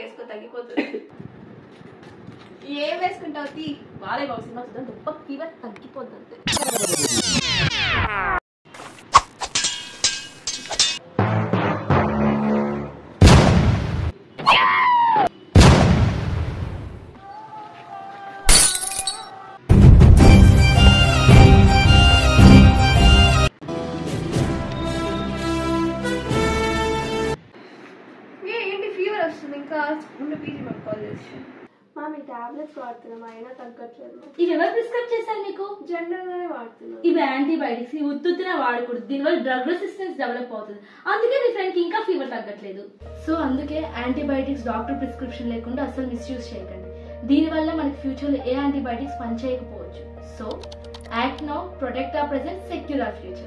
వేసుకో తగ్గిపోతుంది. ఏం వేసుకుంటావు? తీ వాళ్ళే బాబు సినిమా చూద్దాం, గొప్ప ఫీవర్ తగ్గిపోద్ది అంతే. ఏంటి ఫీవర్ వస్తుంది? ఇంకా ఉండి పీజీ పట్టుకోవాలి. మీ టాబ్లెట్స్ వాడుతున్నాం అయినా తగ్గట్లేదు. ఇవి ఎవరు ప్రిస్క్రైబ్ చేశారు మీకు? జనరల్ గానే వాడుతున్నాం. ఇవి యాంటీబయాటిక్స్, ఇవి ఉత్తుత్తిన వాడకూడదు. దీనివల్ల డ్రగ్ రెసిస్టెన్స్ డెవలప్ అవుతుంది. అందుకే మీ ఫ్రెండ్ కి ఇంకా ఫీవర్ తగ్గట్లేదు. సో అందుకే యాంటీబయాటిక్స్ డాక్టర్ ప్రిస్క్రిప్షన్ లేకుండా అసలు మిస్యూజ్ చేయకండి. దీనివల్ల మనకి ఫ్యూచర్ లో ఏ యాంటీబయాటిక్స్ పనిచేయకపోవచ్చు. So act now, protect our present, secure our future.